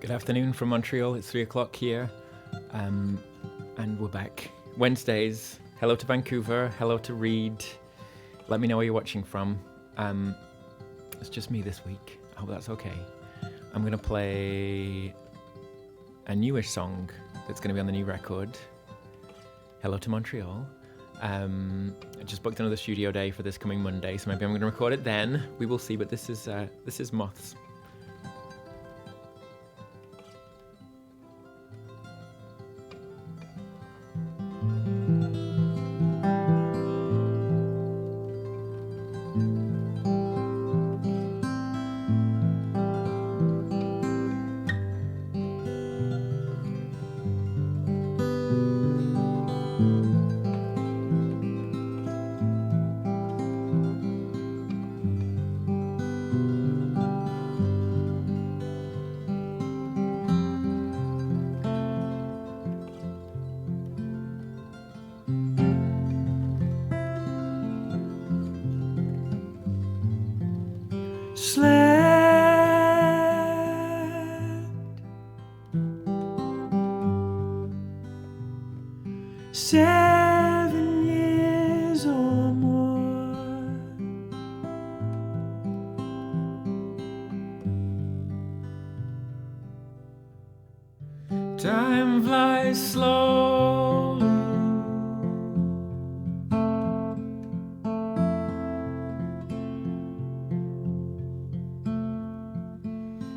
Good afternoon from Montreal. It's 3 o'clock here, and we're back. Wednesdays. Hello to Vancouver. Hello to Reed. Let me know where you're watching from. It's just me this week. I hope that's okay. I'm going to play a newish song that's going to be on the new record. Hello to Montreal. I just booked another studio day for this coming Monday, so maybe I'm going to record it then. We will see, but this is Moths. Seven years or more. Time flies slowly.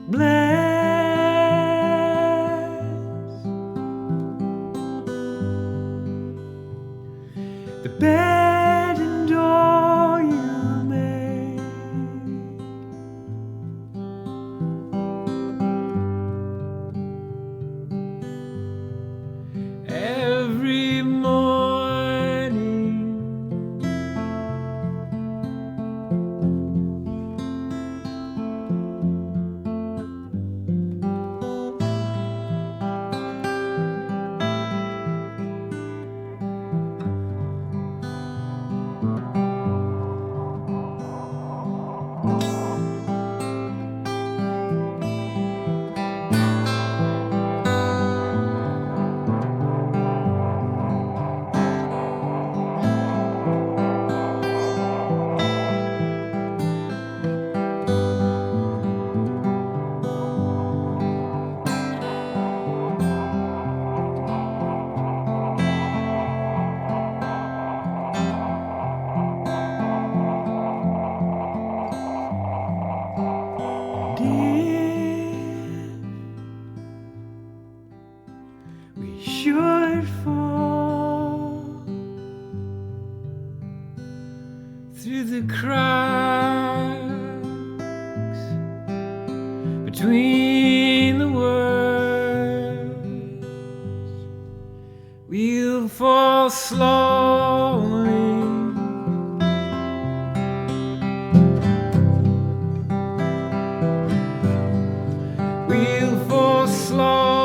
Bless the bed and door you made. Every morning we should fall through the cracks between the words. We'll fall slowly. We'll fall slowly.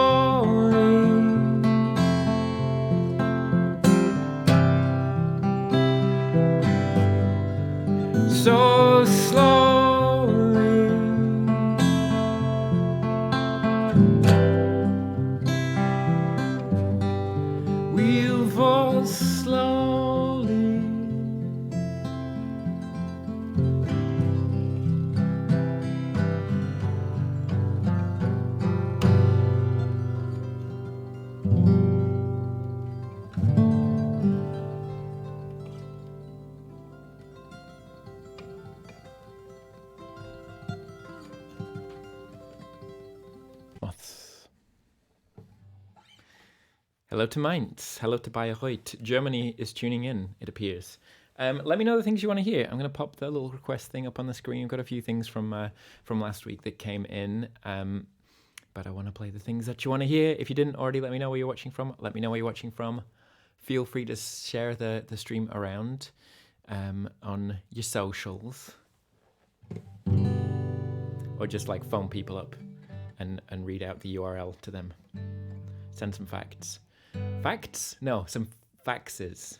So slowly. We'll fall slowly. Moths. Hello to Mainz. Hello to Bayreuth. Germany is tuning in, it appears. Let me know the things you want to hear. I'm going to pop the little request thing up on the screen. I've got a few things from last week that came in, but I want to play the things that you want to hear. If you didn't already, let me know where you're watching from. Let me know where you're watching from. Feel free to share the stream around on your socials, or just like phone people up and read out the URL to them. Send some facts. Facts? No, some faxes.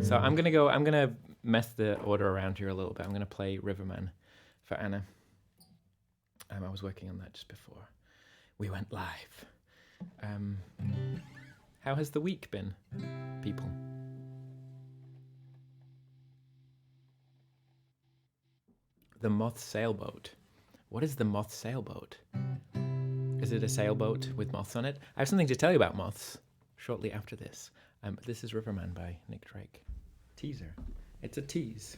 So I'm gonna mess the order around here a little bit. I'm gonna play Riverman for Anna. I was working on that just before we went live. How has the week been, people? The Moth Sailboat. What is the Moth Sailboat? Is it a sailboat with moths on it? I have something to tell you about moths shortly after this. But this is Riverman by Nick Drake. Teaser. It's a tease.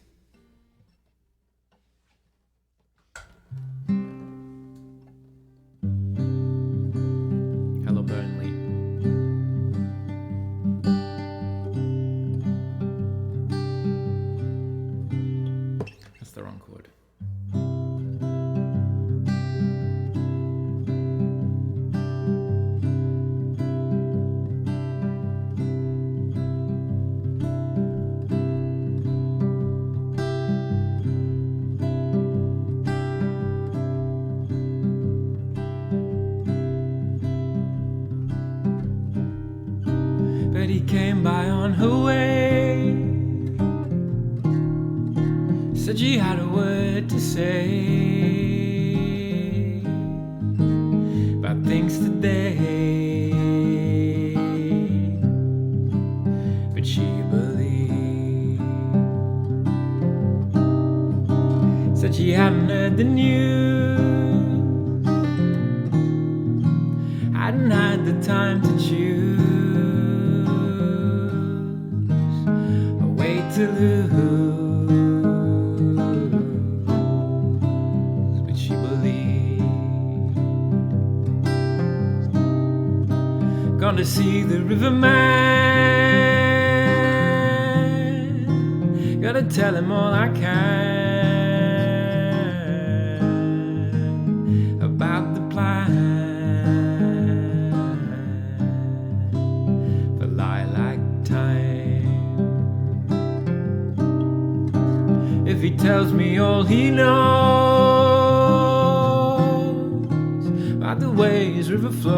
Hello, Burnley. That's the wrong chord. Betty came by on her way, said she had a word to say about things today, but she believed. Said she hadn't heard the news, hadn't had the time to choose to lose, but she believed. Gone to see the riverman, gotta tell him all I can about the plan for lilac time. If he tells me all he knows about the way his river flows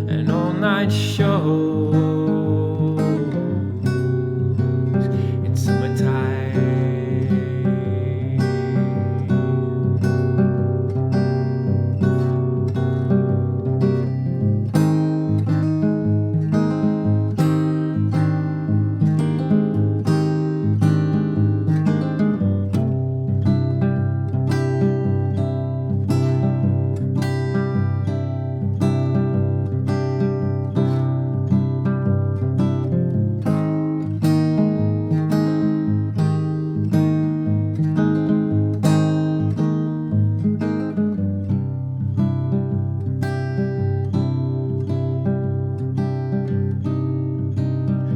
and all night shows in summertime.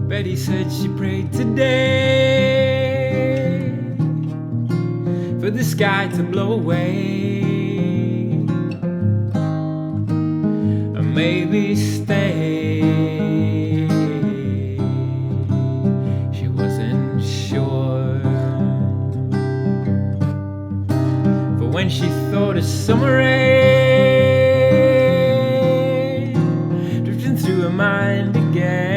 Betty said she prayed today for the sky to blow away or maybe stay. She wasn't sure, but when she thought of summer rain drifting through her mind again,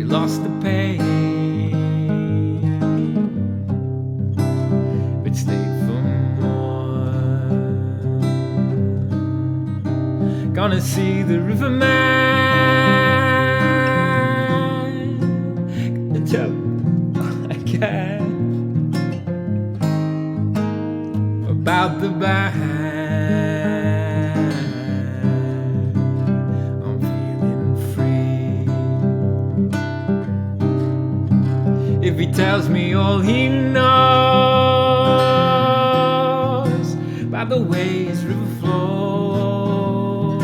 lost the pain, but stayed for more. Gonna see the riverman, gonna tell him all I can about the band. I'm feeling free. If he tells me all he knows about the way his river flows,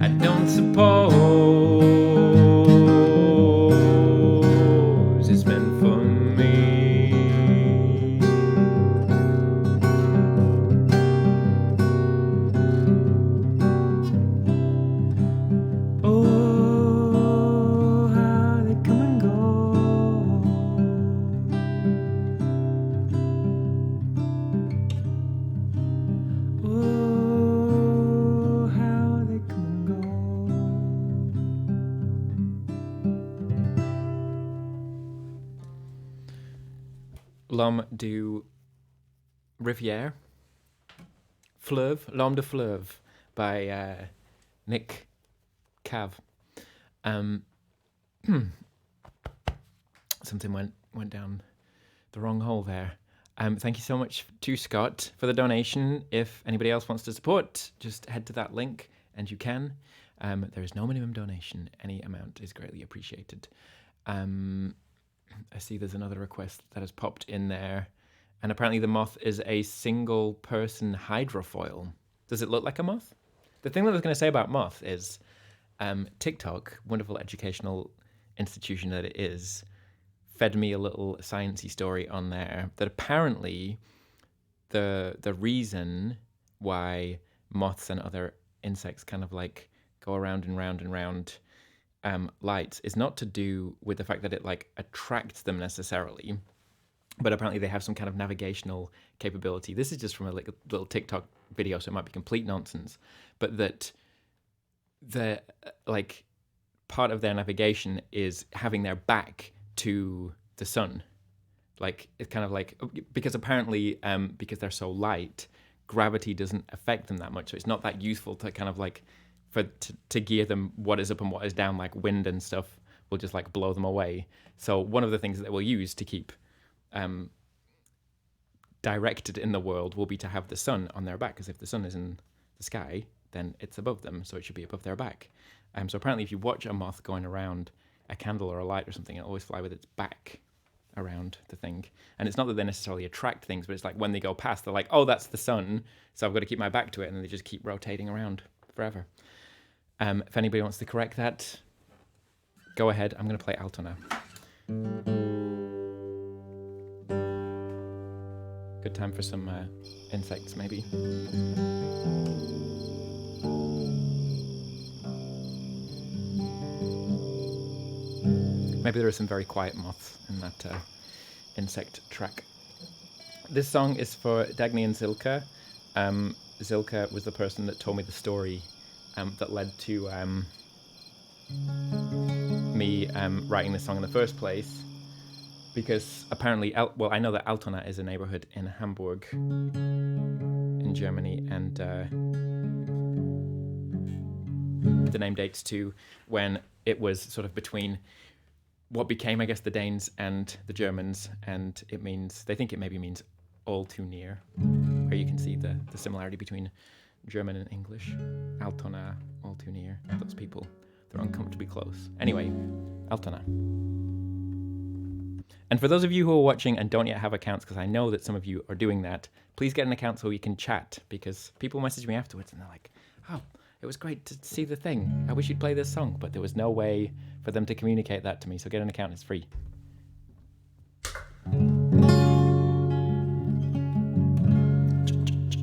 I don't suppose it's meant for me. L'Homme du Rivière. Fleuve, L'Homme de Fleuve by Nick Cave. Something went down the wrong hole there. Thank you so much to Scott for the donation. If anybody else wants to support, just head to that link and you can. There is no minimum donation. Any amount is greatly appreciated. I see there's another request that has popped in there. And apparently the moth is a single person hydrofoil. Does it look like a moth? The thing that I was going to say about moth is TikTok, wonderful educational institution that it is, fed me a little sciencey story on there that apparently the reason why moths and other insects kind of like go around and round and round lights is not to do with the fact that it like attracts them necessarily, but apparently they have some kind of navigational capability. This is just from a little TikTok video, so it might be complete nonsense, but that the like part of their navigation is having their back to the sun. Like it's kind of like, because apparently because they're so light, gravity doesn't affect them that much, so it's not that useful to kind of like to gear them what is up and what is down, like wind and stuff will just like blow them away. So one of the things that they will use to keep directed in the world will be to have the sun on their back, because if the sun is in the sky, then it's above them, so it should be above their back. So apparently if you watch a moth going around a candle or a light or something, it'll always fly with its back around the thing. And it's not that they necessarily attract things, but it's like when they go past, they're like, oh, that's the sun, so I've got to keep my back to it, and then they just keep rotating around forever. If anybody wants to correct that, go ahead. I'm going to play alto now. Good time for some insects, maybe. Maybe there are some very quiet moths in that insect track. This song is for Dagny and Zilka. Zilka was the person that told me the story that led to me writing this song in the first place. Because apparently, I know that Altona is a neighborhood in Hamburg, in Germany, and the name dates to when it was sort of between what became, I guess, the Danes and the Germans, and it means, they think it maybe means all too near, where you can see the similarity between German and English. Altona, all too near, those people, they're uncomfortably close. Anyway, Altona. And for those of you who are watching and don't yet have accounts, because I know that some of you are doing that, please get an account so we can chat, because people message me afterwards and they're like, oh, it was great to see the thing. I wish you'd play this song, but there was no way for them to communicate that to me, so get an account, it's free.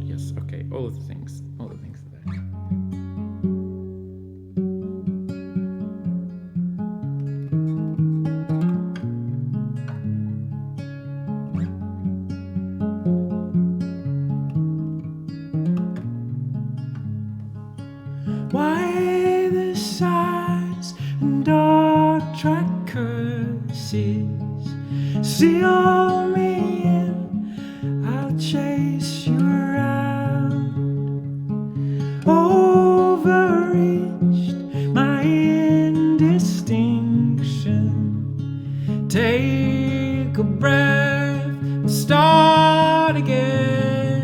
Yes, okay, all of the things are there. Why the sighs and dark curses seal me in? I'll chase you around. Overreached my indistinction. Take a breath and start again.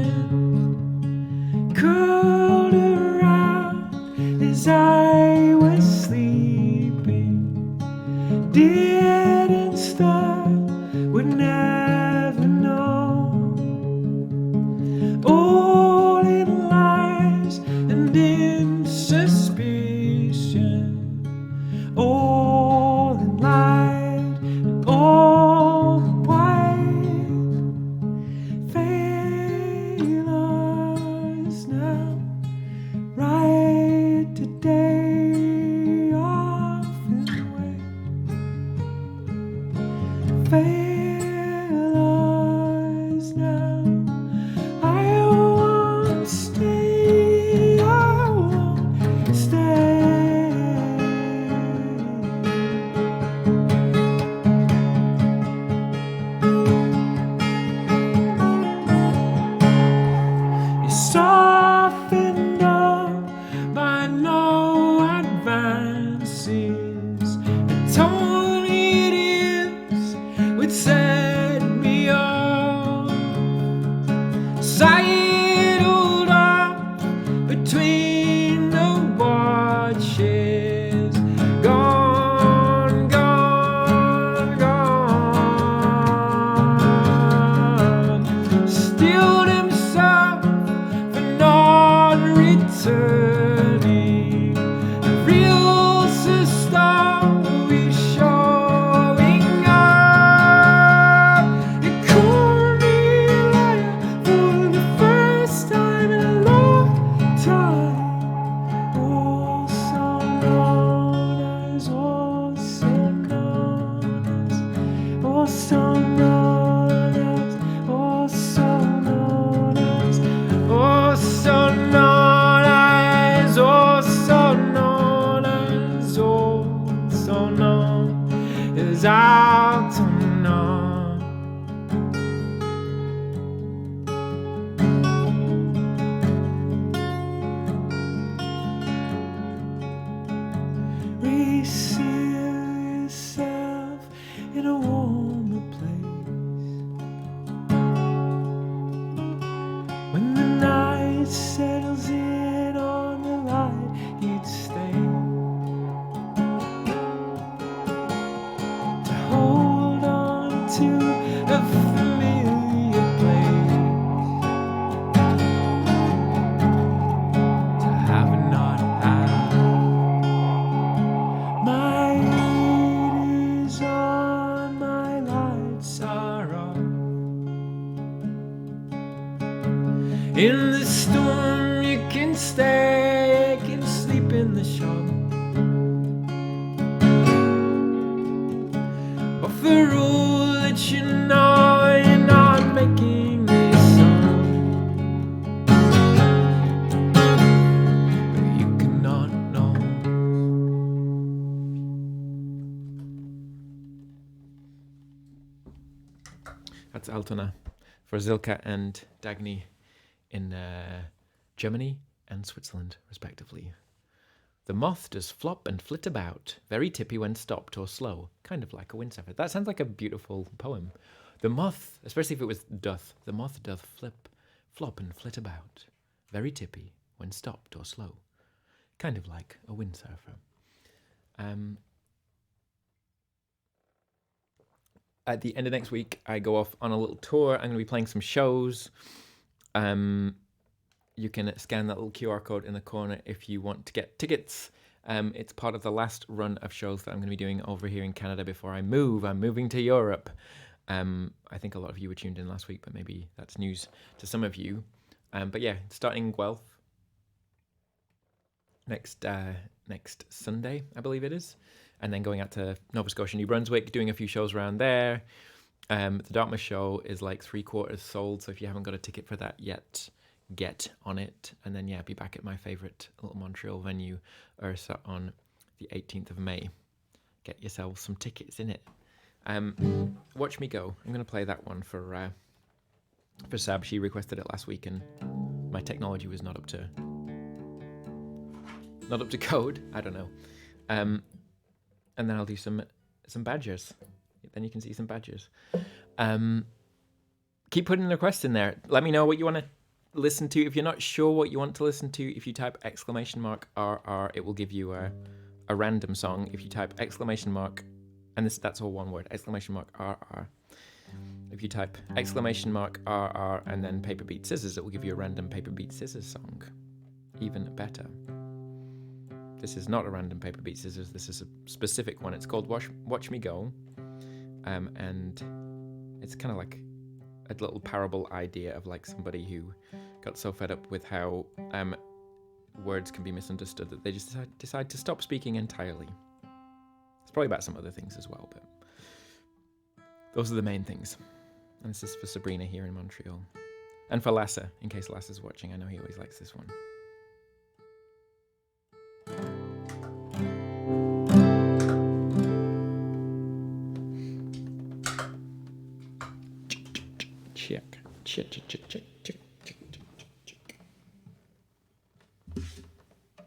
Curled around as I was sleeping, didn't start, would never know. All in lies and in suspicion, all in light and all in white. Fail us now, right today, often wait. In the storm you can stay, you can sleep in the shop. But for all that you know, you're not making this song. But you cannot know. That's Altona for Zilka and Dagny in Germany and Switzerland, respectively. The moth does flop and flit about, very tippy when stopped or slow, kind of like a windsurfer. That sounds like a beautiful poem. The moth, especially if it was doth, the moth doth flop and flit about, very tippy when stopped or slow, kind of like a windsurfer. At the end of next week, I go off on a little tour. I'm going to be playing some shows. You can scan that little QR code in the corner if you want to get tickets. It's part of the last run of shows that I'm going to be doing over here in Canada before I move. I'm moving to Europe. I think a lot of you were tuned in last week, but maybe that's news to some of you. But yeah, starting Guelph next Sunday, I believe it is. And then going out to Nova Scotia, New Brunswick, doing a few shows around there. The Dartmouth show is like 3/4 sold, so if you haven't got a ticket for that yet, get on it. And then, yeah, be back at my favourite little Montreal venue, Ursa, on the 18th of May. Get yourselves some tickets in it. Watch Me Go. I'm going to play that one for Sab. She requested it last week, and my technology was not up to code. I don't know. And then I'll do some badgers. Then you can see some badgers. Keep putting the requests in there. Let me know what you want to listen to. If you're not sure what you want to listen to, if you type !RR, it will give you a random song. If you type !, and that's all one word, !RR. If you type !RR and then paper, beat, scissors, it will give you a random paper, beat, scissors song. Even better. This is not a random paper, beat, scissors. This is a specific one. It's called Watch Me Go. And it's kind of like a little parable idea of like somebody who got so fed up with how words can be misunderstood that they just decide to stop speaking entirely. It's probably about some other things as well, but those are the main things. And this is for Sabrina here in Montreal. And for Lasse, in case Lasse's watching. I know he always likes this one. Check.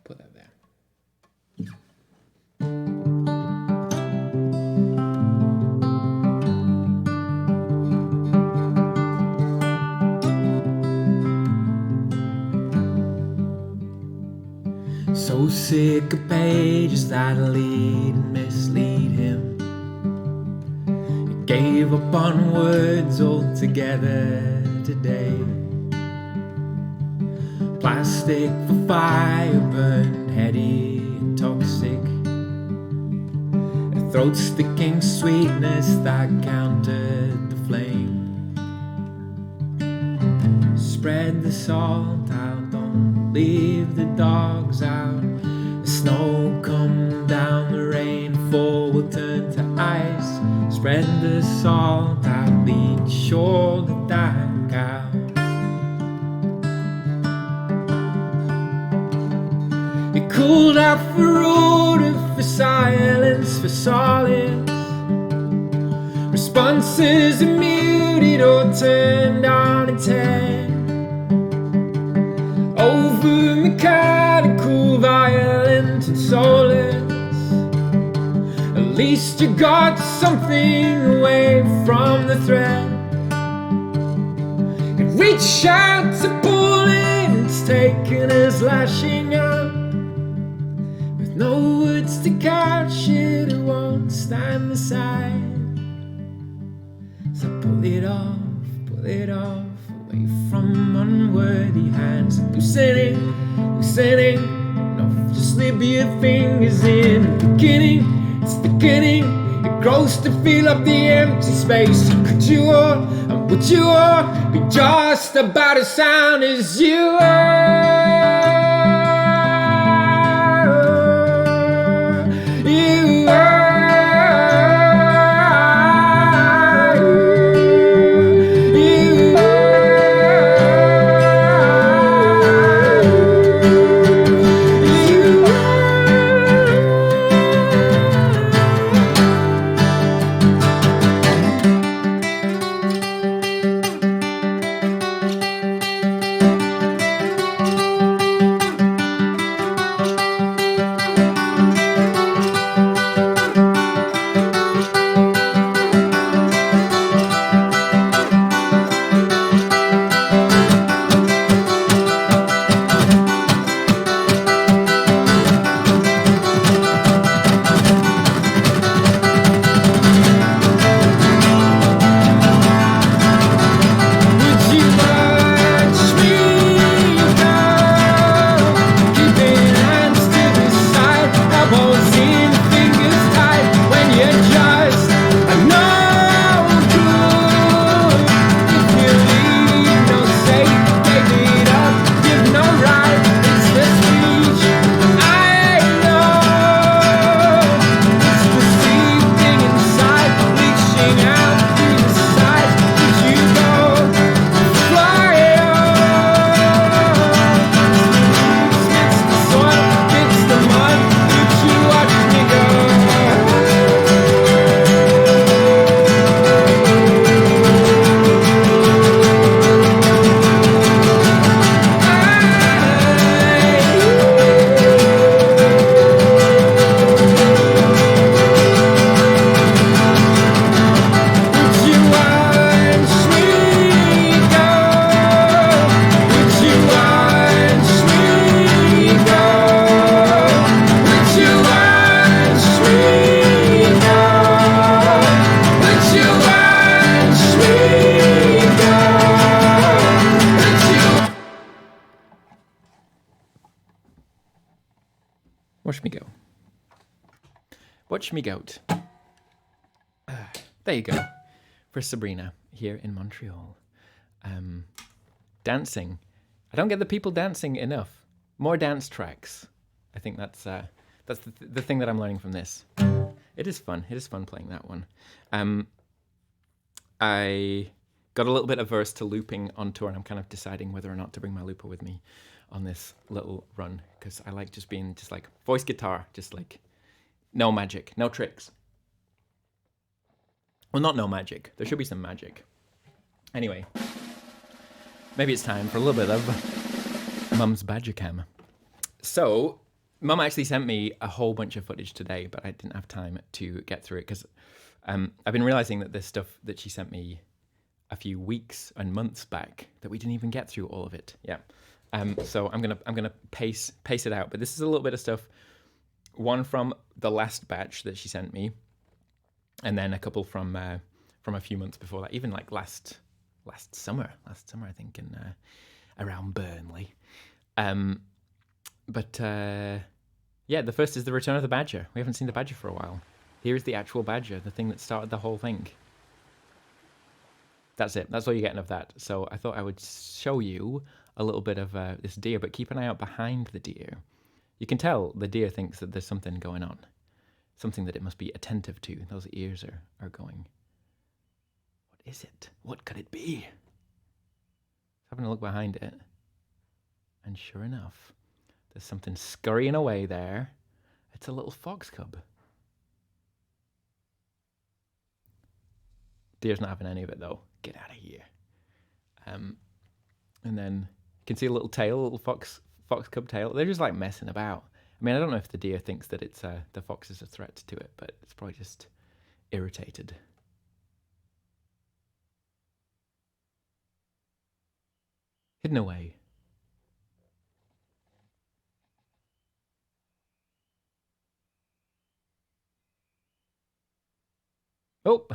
Put that there. So sick of pages that lead and mislead him. He gave up on words altogether today. Plastic for fire, burned, heady and toxic. A throat-sticking sweetness that countered the flame. Spread the salt out, don't leave the dogs out. The snow come down, the rainfall will turn to ice. Spread the salt out, lead shoulder dark out. It cooled out for order, for silence, for solace. Responses are muted or turned on its head. Over mechanical, violent and soulless. At least you got something away from the thread. And reach out to pull it, it's taken us lashing out. With no words to couch it, it won't stand aside. So pull it off, away from unworthy hands. Loosening, enough to slip your fingers in. It's beginning, it grows to fill up the empty space. You could you all, I'm Would you all be just about as sound as you are? You are. You Watch me go. Watch me goat. There you go. For Sabrina here in Montreal. Dancing. I don't get the people dancing enough. More dance tracks. I think that's the thing that I'm learning from this. It is fun. It is fun playing that one. I got a little bit averse to looping on tour, and I'm kind of deciding whether or not to bring my looper with me on this little run, because I like just being just like voice guitar, just like no magic, no tricks. Well, not no magic. There should be some magic. Anyway, maybe it's time for a little bit of Mum's Badger Cam. So, Mum actually sent me a whole bunch of footage today, but I didn't have time to get through it because I've been realizing that there's stuff that she sent me a few weeks and months back that we didn't even get through all of it. Yeah. So I'm gonna pace it out, but this is a little bit of stuff. One from the last batch that she sent me, and then a couple from a few months before that, even like last summer I think, in around Burnley. But yeah, the first is the return of the badger. We haven't seen the badger for a while. Here's the actual badger, the thing that started the whole thing. That's it. That's all you're getting of that. So I thought I would show you a little bit of this deer, but keep an eye out behind the deer. You can tell the deer thinks that there's something going on, something that it must be attentive to. Those ears are going. What is it? What could it be? Having a look behind it, and sure enough, there's something scurrying away there. It's a little fox cub. Deer's not having any of it though. Get out of here. And then you can see a little tail, a little fox cub tail. They're just like messing about. I mean, I don't know if the deer thinks that it's the fox is a threat to it, but it's probably just irritated. Hidden away. Oh.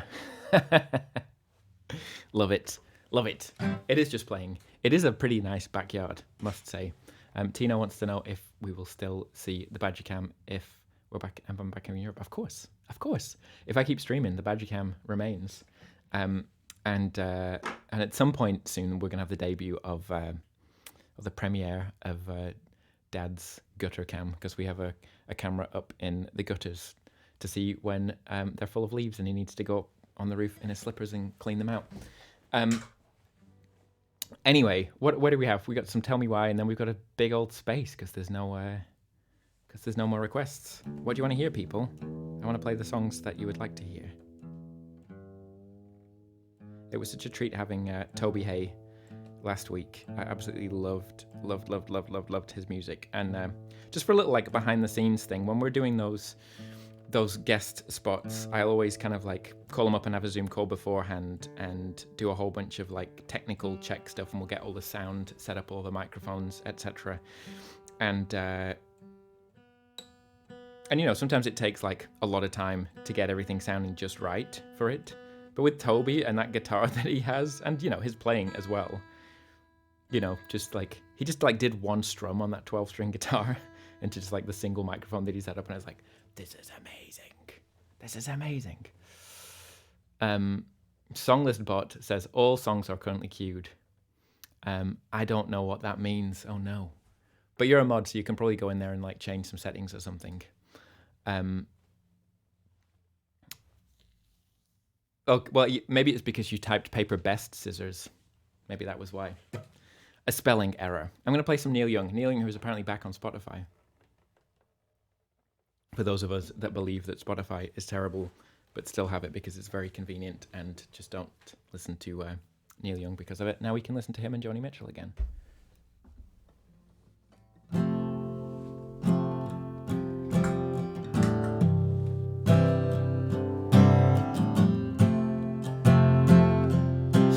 Love it. Love it. It is just playing. It is a pretty nice backyard, must say. Tina wants to know if we will still see the Badger Cam if I'm back in Europe. Of course. Of course. If I keep streaming, the Badger Cam remains. And at some point soon, we're gonna have the debut of the premiere of Dad's gutter cam, because we have a camera up in the gutters to see when they're full of leaves and he needs to go up on the roof in his slippers and clean them out. Anyway, what do we have? We got some Tell Me Why, and then we've got a big old space because there's no more requests. What do you want to hear, people? I want to play the songs that you would like to hear. It was such a treat having Toby Hay last week. I absolutely loved his music. And just for a little like behind the scenes thing, when we're doing those guest spots, I'll always kind of like call them up and have a Zoom call beforehand and do a whole bunch of like technical check stuff, and we'll get all the sound set up, all the microphones, etc. And you know, sometimes it takes like a lot of time to get everything sounding just right for it. But with Toby and that guitar that he has, and you know, his playing as well, you know, just like he just like did one strum on that 12-string guitar into just like the single microphone that he set up, and I was like, this is amazing. This is amazing. Songlist Bot says all songs are currently queued. I don't know what that means. Oh no. But you're a mod, so you can probably go in there and like change some settings or something. Oh, well, maybe it's because you typed paper best scissors. Maybe that was why. A spelling error. I'm going to play some Neil Young. Neil Young, who's apparently back on Spotify. For those of us that believe that Spotify is terrible, but still have it because it's very convenient, and just don't listen to Neil Young because of it. Now we can listen to him and Joni Mitchell again.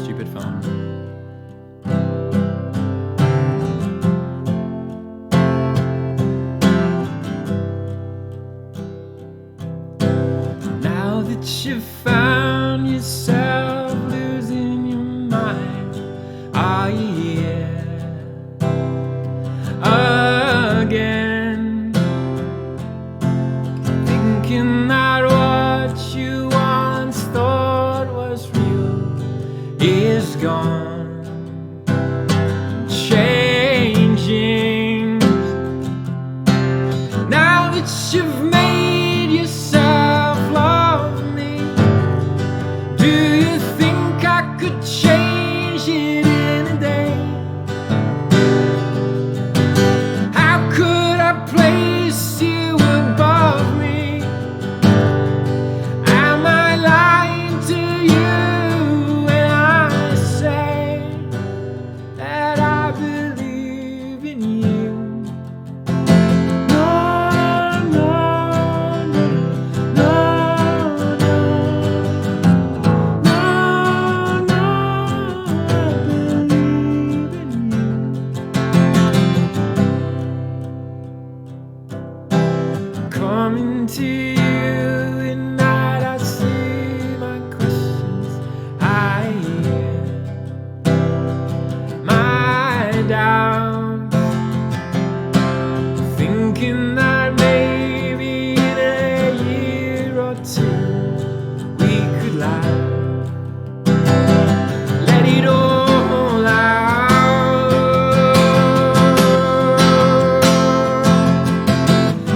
Stupid phone. Now that you've found yourself losing your mind, are you here again? Thinking that what you once thought was real is gone, changing. Now that you've made yourself love me, do you think I could change it in a day? How could I place you above me? Am I lying to you when I say that I believe in you? No, no, no, no, no, no, I believe in you. Coming to you at night, I see my questions, I hear my doubts, thinking that maybe in a year or two we could laugh, let it all out.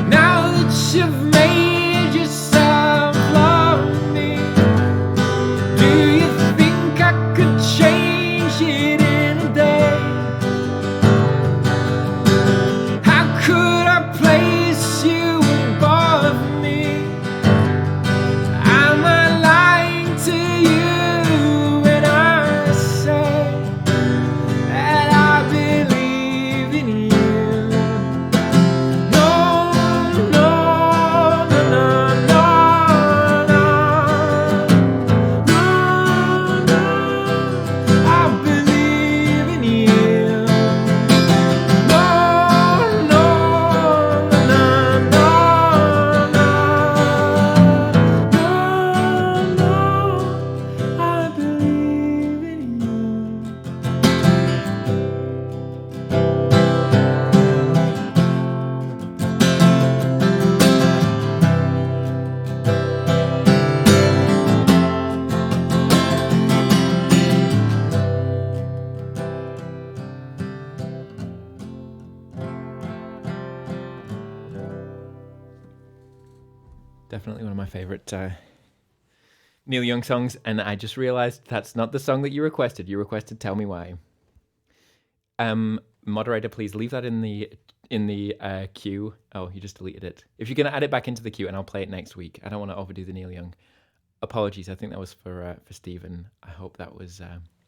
Now that you've made yourself love me, do you think I could change it in a day? How could I place you above me? Definitely one of my favorite Neil Young songs, and I just realized that's not the song that you requested. You requested "Tell Me Why." Moderator, please leave that in the queue. Oh, you just deleted it. If you're gonna add it back into the queue, and I'll play it next week. I don't want to overdo the Neil Young. Apologies. I think that was for Stephen. I hope that was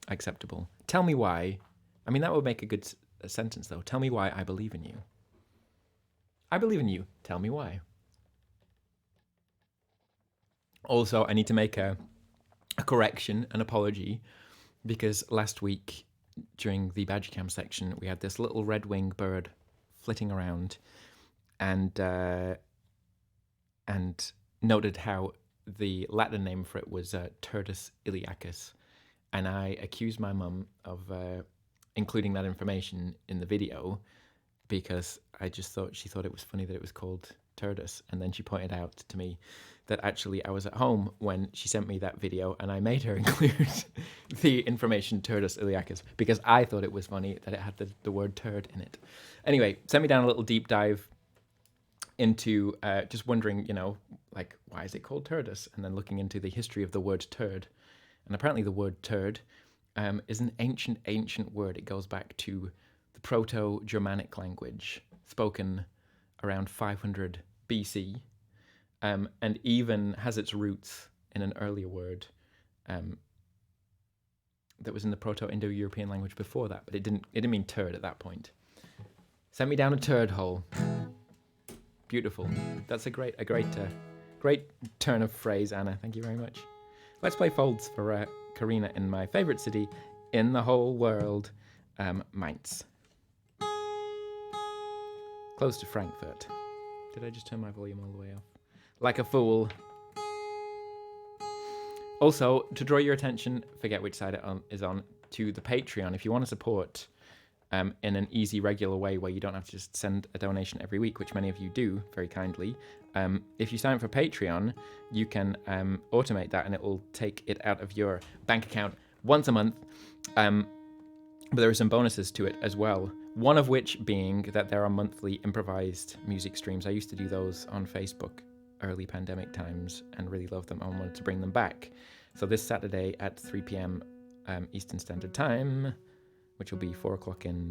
acceptable. Tell me why. I mean, that would make a good sentence, though. Tell me why I believe in you. I believe in you. Tell me why. Also, I need to make a correction, an apology, because last week during the badge cam section, we had this little red-winged bird flitting around, and noted how the Latin name for it was Turdus iliacus, and I accused my mum of including that information in the video because I just thought she thought it was funny that it was called Turdus, and then she pointed out to me that actually I was at home when she sent me that video, and I made her include the information Turdus iliacus because I thought it was funny that it had the word turd in it. Anyway, sent me down a little deep dive into just wondering, like, why is it called Turdus? And then looking into the history of the word turd. And apparently the word turd is an ancient word. It goes back to the Proto-Germanic language spoken around 500 BC, and even has its roots in an earlier word that was in the Proto-Indo-European language before that, but it didn't mean turd at that point. Send me down a turd hole. Beautiful. That's a great turn of phrase, Anna. Thank you very much. Let's play Folds for Karina in my favorite city in the whole world, Mainz. Close to Frankfurt. Did I just turn my volume all the way off? Like a fool. Also, to draw your attention, forget which side it is on, to the Patreon. If you want to support in an easy, regular way where you don't have to just send a donation every week, which many of you do very kindly, if you sign up for Patreon, you can automate that and it will take it out of your bank account once a month. But there are some bonuses to it as well. One of which being that there are monthly improvised music streams. I used to do those on Facebook early pandemic times and really loved them. I wanted to bring them back. So this Saturday at 3 p.m. Eastern Standard Time, which will be 7 o'clock in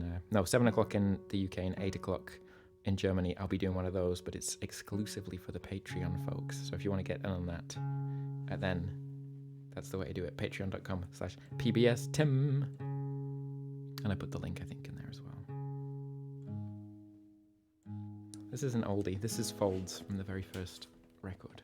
the UK and 8 o'clock in Germany, I'll be doing one of those, but it's exclusively for the Patreon folks. So if you want to get in on that, then that's the way to do it. Patreon.com/PBSTim. And I put the link, I think, in there as well. This is an oldie. This is Folds from the very first record.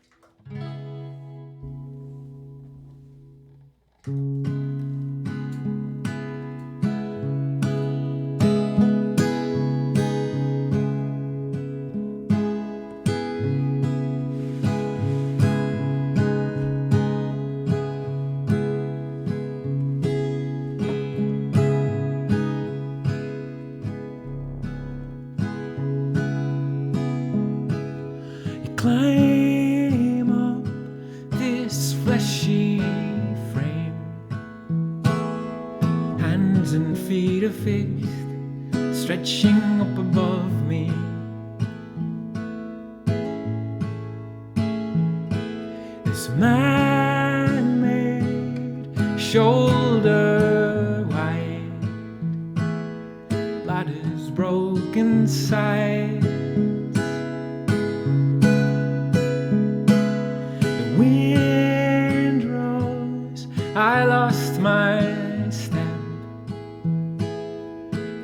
Climb up this fleshy frame, hands and feet are fixed, stretching up above me. This man-made shoulder wide ladder's broken sides. I lost my step,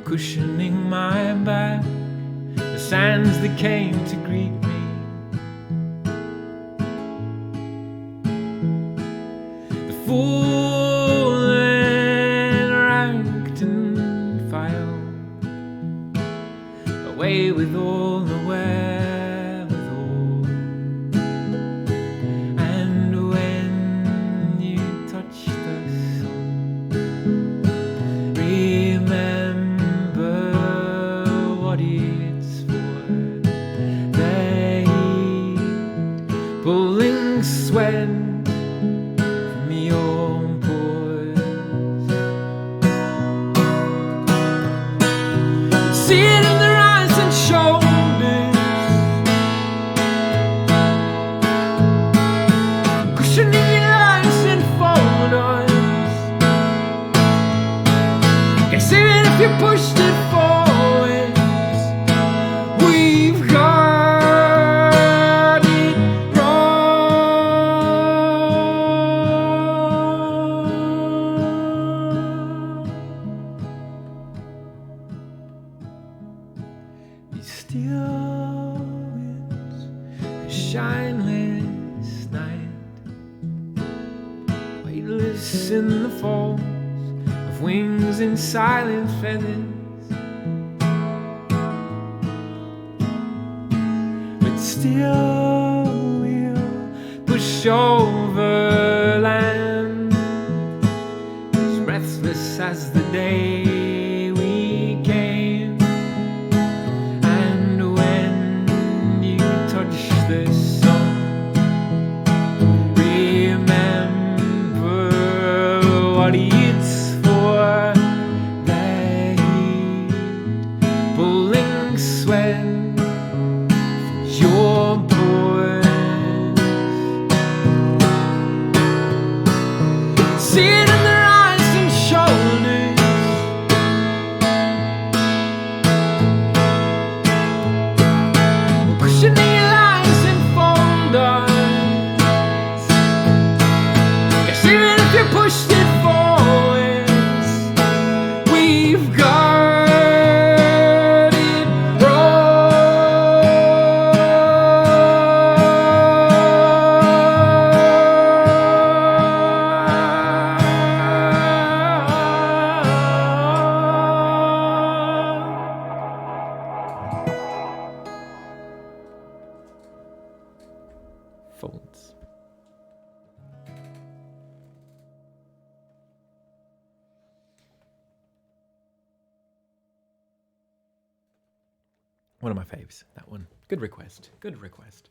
cushioning my back, the sands that came to greet me. The fool and ranked and filed away with all the wherewithal. And when you touch the sun, remember what it's for. The heat pulling sweat from your pores. See it in their eyes and shoulders. pushed it forwards, we've got it wrong. These still winds, a shineless night, weightless in the fall of wings and silent feathers, but still we'll push over land as breathless as the day we came. And when you touch the sun, remember what it's for, the heat pulling sweat from your pores. See it in their eyes and shoulders, pushing the lines and folders. Guess even if you pushed it forwards, we've got it folds. One of my faves, that one. Good request. Good request.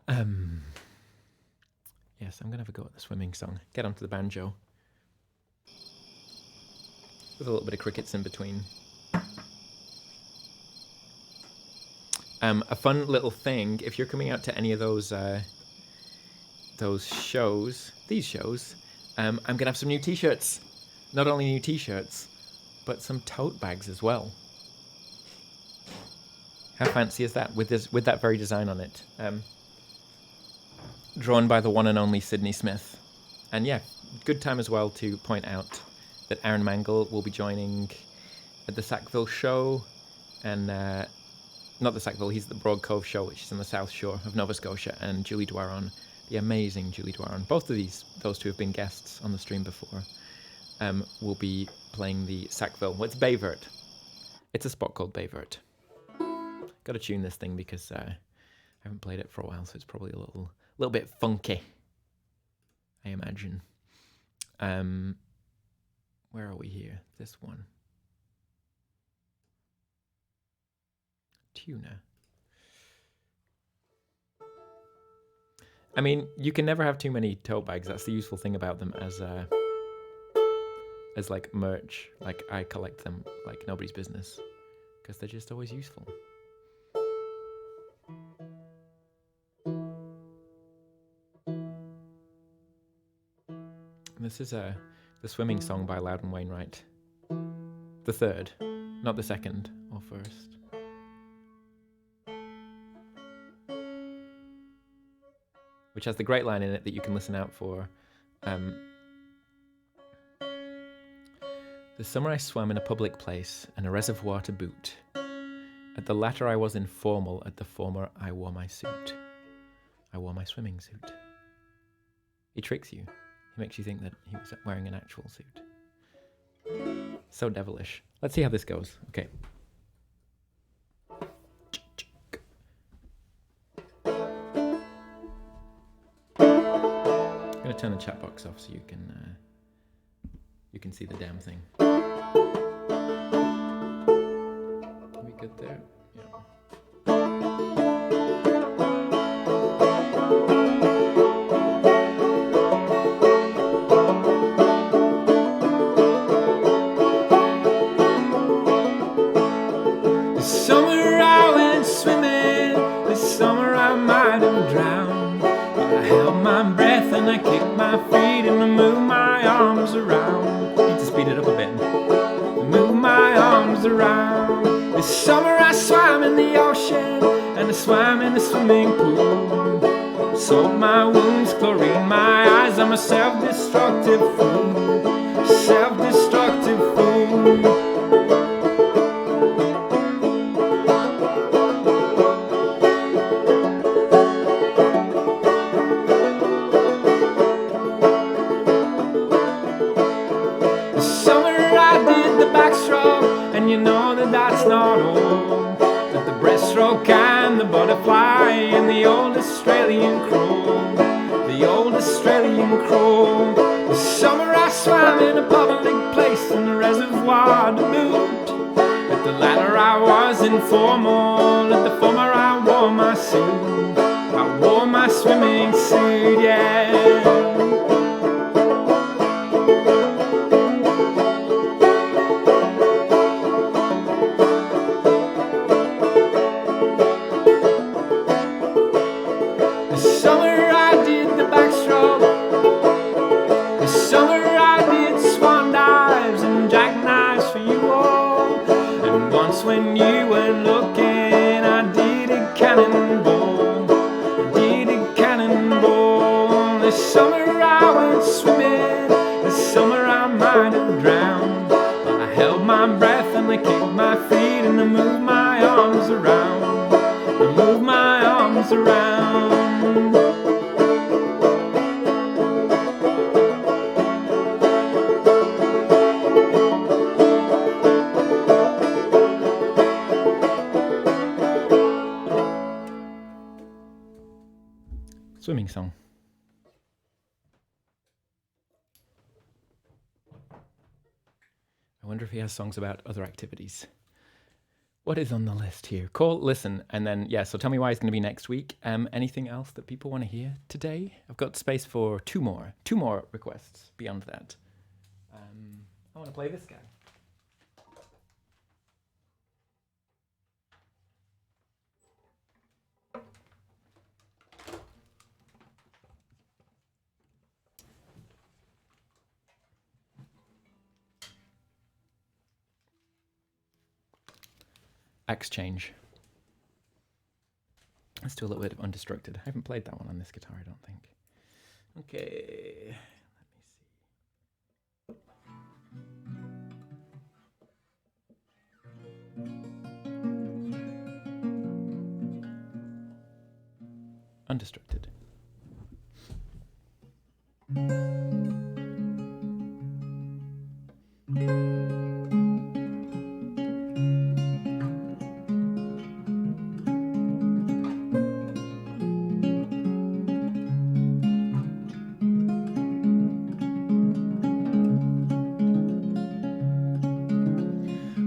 Yes, I'm gonna have a go at the swimming song. Get onto the banjo. With a little bit of crickets in between. A fun little thing, if you're coming out to any of those shows, these shows, I'm gonna have some new t-shirts. Not only new t-shirts, but some tote bags as well. How fancy is that? With that very design on it. Drawn by the one and only Sydney Smith. And yeah, good time as well to point out that Aaron Mangle will be joining at the Sackville show, and not the Sackville, he's at the Broad Cove show, which is on the South Shore of Nova Scotia, and Julie Dwaron, the amazing Julie Dwaron. Both of those two have been guests on the stream before. Will be playing the Sackville. Well, it's Bayvert. It's a spot called Bayvert. Got to tune this thing because I haven't played it for a while, so it's probably a little bit funky, I imagine. Where are we here? This one. Tuna. I mean, you can never have too many tote bags. That's the useful thing about them as like merch. Like, I collect them like nobody's business because they're just always useful. This is the swimming song by Loudon Wainwright. The third, not the second or first. Which has the great line in it that you can listen out for. The summer I swam in a public place and a reservoir to boot. At the latter I was informal, at the former I wore my suit. I wore my swimming suit. He tricks you. He makes you think that he was wearing an actual suit. So devilish. Let's see how this goes. Okay. I'm gonna turn the chat box off so you can see the damn thing. Are we good there? Yeah. I kick my feet and I move my arms around. Need to speed it up a bit. Move my the ocean, and I swam in the swimming pool. Soaked my wounds, chlorine my eyes. I'm a self-destructive fool. Self-destructive fool. And you know that that's not all. That the breaststroke and the butterfly and the old Australian crow. The old Australian crow. The summer I swam in a public place in the reservoir to boot. At the latter I was informal. At the former I wore my suit. I wore my swimming suit, yeah. When you weren't looking, I did a cannonball. I did a cannonball. This summer I went swimming. This summer I might have drowned. But I held my breath and I kicked my feet and I moved my arms around. I moved my arms around. Swimming song. I wonder if he has songs about other activities. What is on the list here? Call, listen, and then, yeah, so tell me why it's going to be next week. Anything else that people want to hear today? I've got space for two more requests beyond that. I want to play this guy. Axe change. Let's do a little bit of Undestructed. I haven't played that one on this guitar, I don't think. Okay, let me see. Undestructed.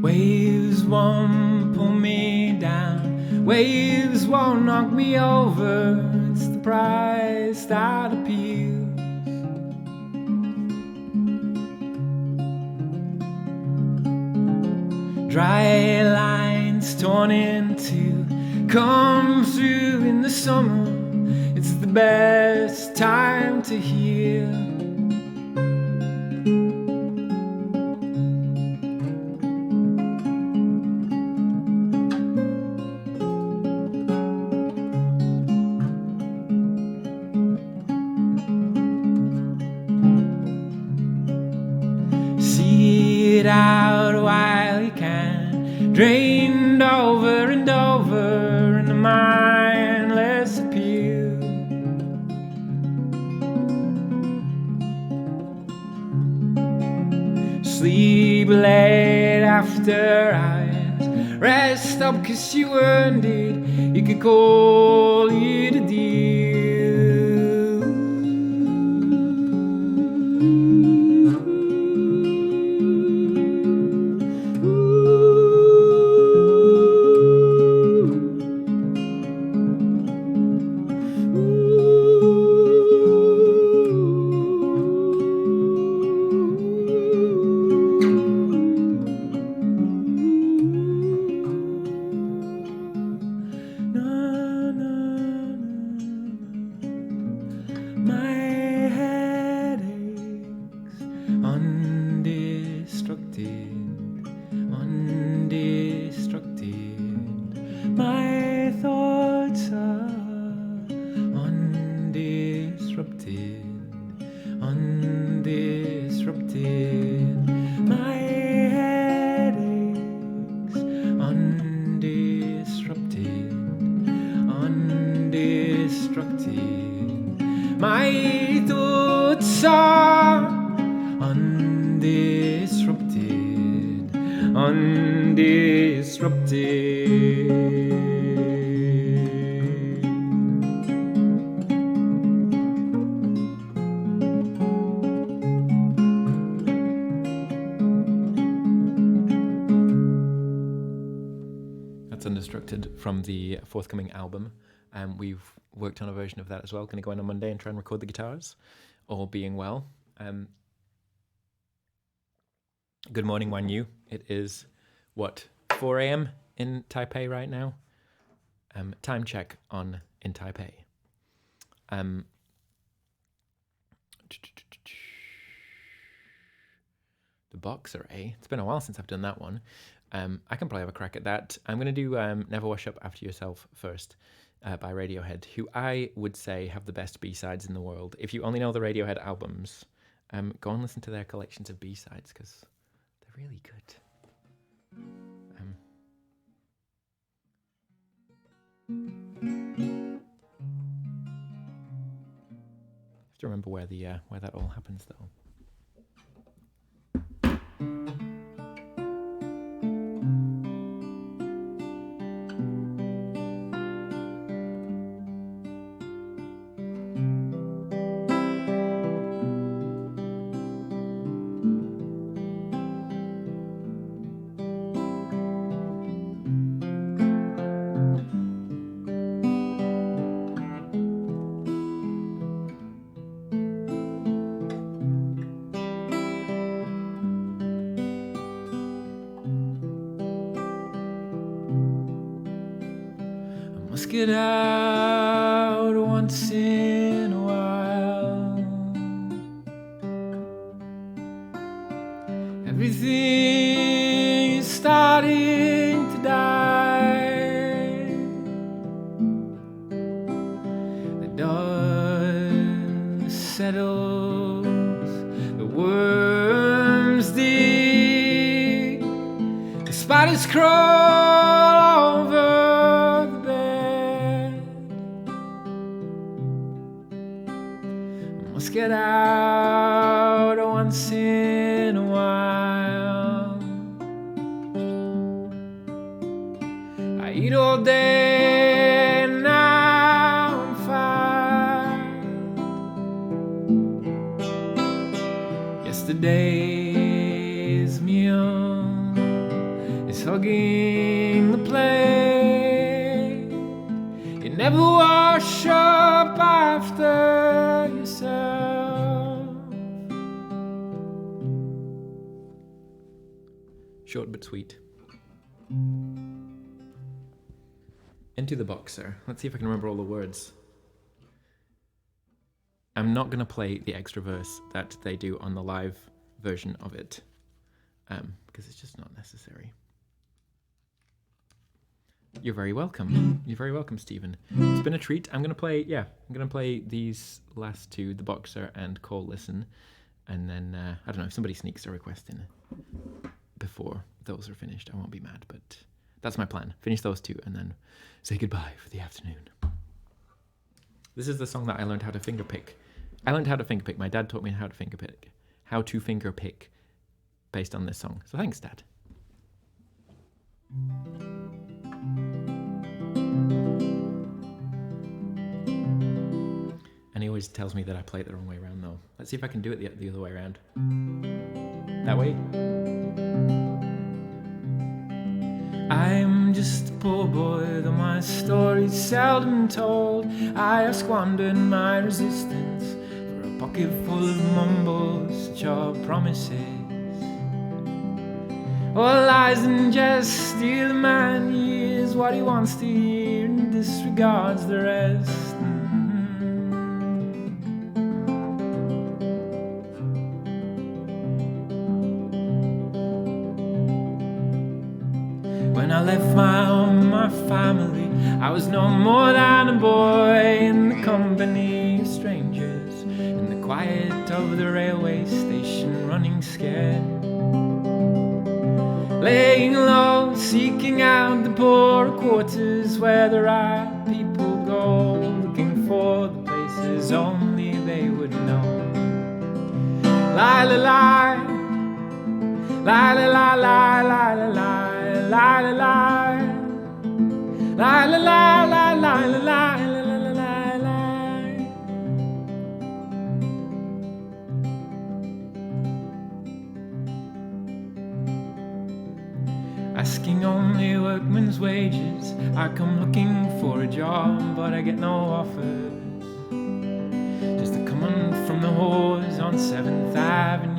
Waves won't pull me down, waves won't knock me over. It's the price that appeals. Dry lines torn in two, come through in the summer. It's the best time to heal. It out while you can, drained over and over in a mindless appeal. Sleep late after hours, rest up 'cause you earned it. You could call it a deal. undisrupted, undisrupted. My head aches, undisrupted, undestructed. My thoughts are undisrupted, undisrupted. Undestructed from the forthcoming album. We've worked on a version of that as well. Going to go in on Monday and try and record the guitars, all being well. Good morning, Wan Yu. It is, 4 a.m. in Taipei right now? Time check on in Taipei. The Boxer, eh? It's been a while since I've done that one. I can probably have a crack at that. I'm going to do Never Wash Up After Yourself first by Radiohead, who I would say have the best B-sides in the world. If you only know the Radiohead albums, go and listen to their collections of B-sides because they're really good. I have to remember where that all happens though. Get out once in a while. Everything is starting to die. The dust settles, the worms dig, the spiders crawl over. Let's get out once in a while. I eat all day and now I'm fine. Yesterday's meal is hugging the plate. You never wash up after yourself. Short but sweet. Into the Boxer. Let's see if I can remember all the words. I'm not going to play the extra verse that they do on the live version of it, because it's just not necessary. You're very welcome. You're very welcome, Stephen. It's been a treat. I'm going to play these last two, The Boxer and Call Listen, and then, I don't know, if somebody sneaks a request in before those are finished, I won't be mad, but that's my plan. Finish those two and then say goodbye for the afternoon. This is the song that I learned how to finger pick. I learned how to finger pick. My dad taught me how to finger pick based on this song. So thanks, Dad. And he always tells me that I play it the wrong way around though. Let's see if I can do it the other way around. That way. I'm just a poor boy, though my story's seldom told. I have squandered my resistance for a pocket full of mumbles, such are promises. All lies and jest, steal the man hears what he wants to hear and disregards the rest. When I left my home, my family, I was no more than a boy in the company of of the railway station, running scared. Laying low, seeking out the poorer quarters where the right people go, looking for the places only they would know. La la la, la la la la la la la la la, la la la la la la la. Asking only workman's wages, I come looking for a job, but I get no offers. Just a coming from the whores on 7th Avenue.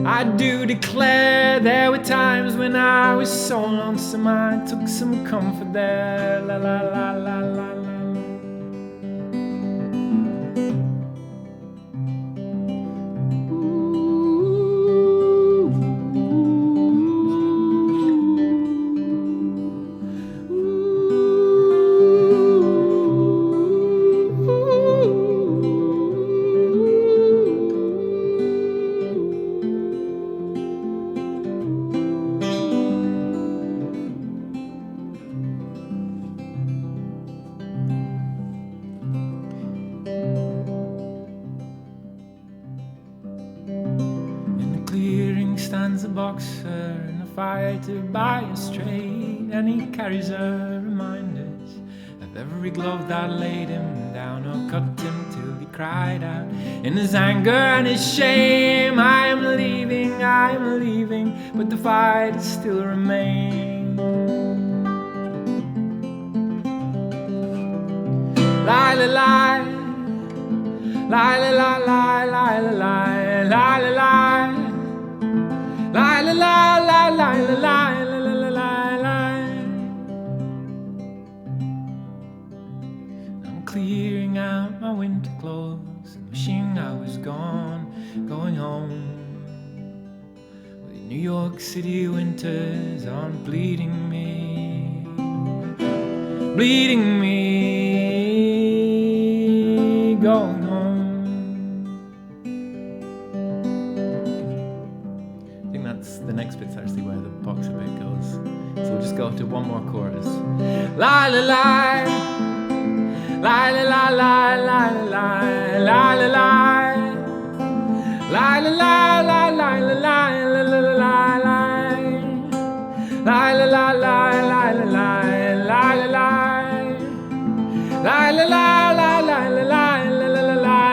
I do declare there were times when I was so lonesome I took some comfort there. La la la la la la. Stands a boxer in a fighter by a straight, and he carries her reminders of every glove that laid him down or cut him till he cried out in his anger and his shame, I am leaving, but the fight still remains. La la la, la la la la la la la la la la. La la la la la la la la la la. I'm clearing out my winter clothes and wishing I was gone, going home. The New York City winters aren't bleeding me, going home. The next bit's actually where the boxer bit goes, so we'll just go to one more chorus. La la la, la la la la la la la la la, la la la la la la la la la la la, la la la la la la la la la la, la la la la la la la la la.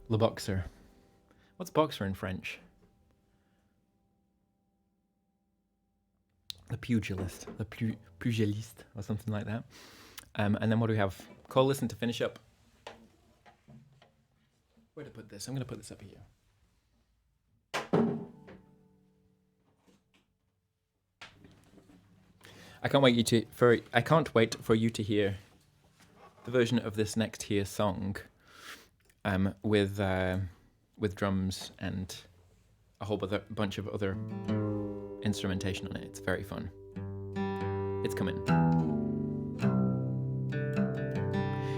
Le boxer. What's boxer in French? The pugilist, the pugiliste, or something like that. And then what do we have? Call listen to finish up. Where to put this? I'm going to put this up here. I can't wait for you to hear the version of this next here song, with drums and a whole bunch of other instrumentation on it. It's very fun. It's coming.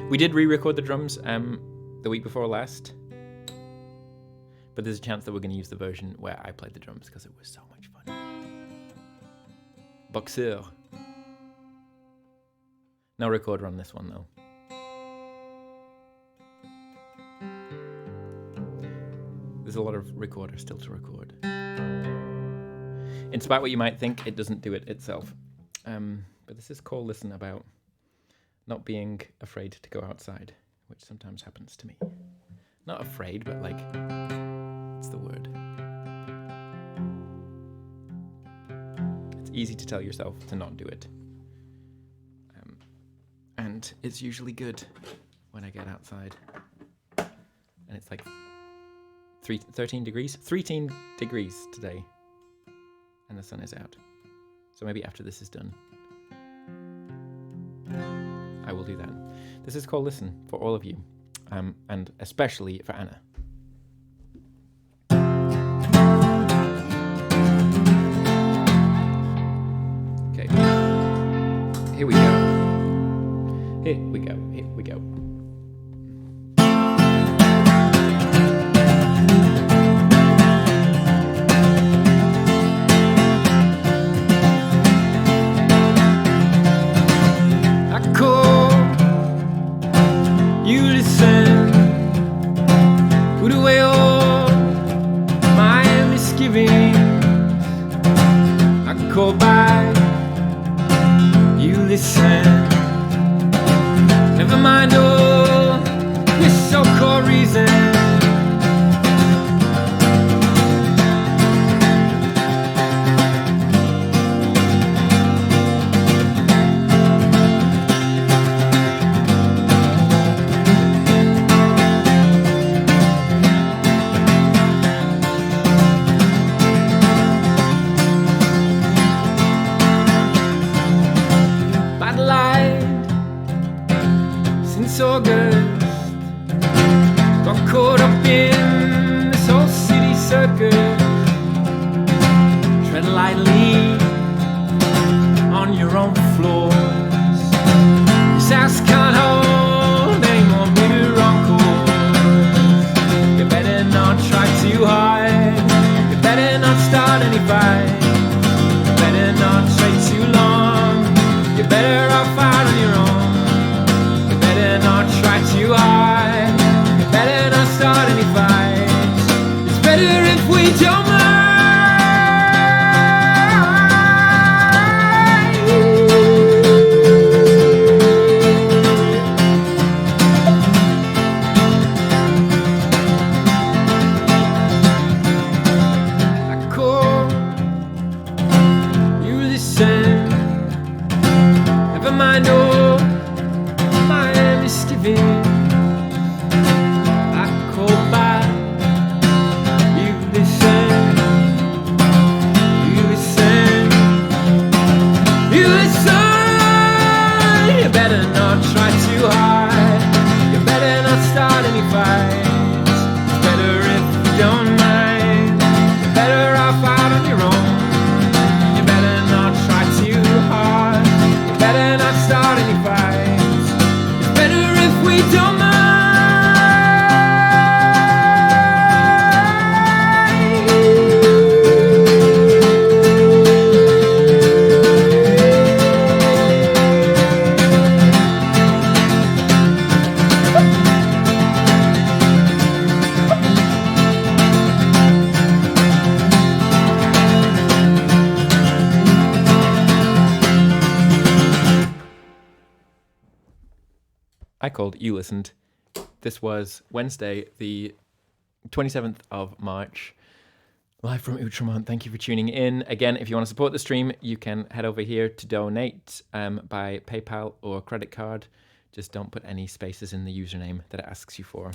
We did re-record the drums the week before last, but there's a chance that we're going to use the version where I played the drums because it was so much fun. Boxer. No recorder on this one though. There's a lot of recorder still to record. In spite of what you might think, it doesn't do it itself. But this is Call Listen about not being afraid to go outside, which sometimes happens to me. Not afraid, but like, it's the word. It's easy to tell yourself to not do it. And it's usually good when I get outside. And it's like 13 degrees? 13 degrees today. And the sun is out. So maybe after this is done, I will do that. This is called Listen for all of you, and especially for Anna. Okay. Here we go. Here we go. Here we go. Call by, you listen. Never mind all your so-called reasons. August, got caught up in this whole city circus. Tread lightly on your own floors. This house can't hold any more bitter encores. You better not try too hard. You better not start any fight. You better not stray too long. You're better off out on your own. Not try too hard. You better not start any fights. It's better if we don't mind. I call, you listen. Never mind all misgiving. I call by, you listen, you listen, you listen. You better not try too hard. You better not start any fights. It's better if you don't mind. You're better off out on your own. You better not try too hard. You better not start any fights. We don't mind. I called, you listened. This was Wednesday, the 27th of March, live from Outremont. Thank you for tuning in. Again, if you want to support the stream, you can head over here to donate by PayPal or credit card. Just don't put any spaces in the username that it asks you for.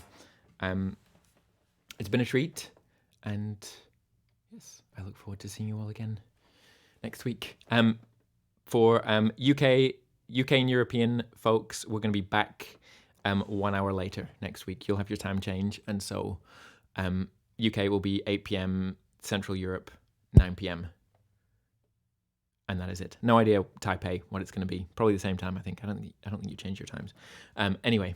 It's been a treat, and yes, I look forward to seeing you all again next week. For UK and European folks, we're going to be back 1 hour later next week. You'll have your time change, and so UK will be 8 p.m. Central Europe, 9 p.m. And that is it. No idea Taipei what it's going to be. Probably the same time, I think. I don't think you change your times. Anyway,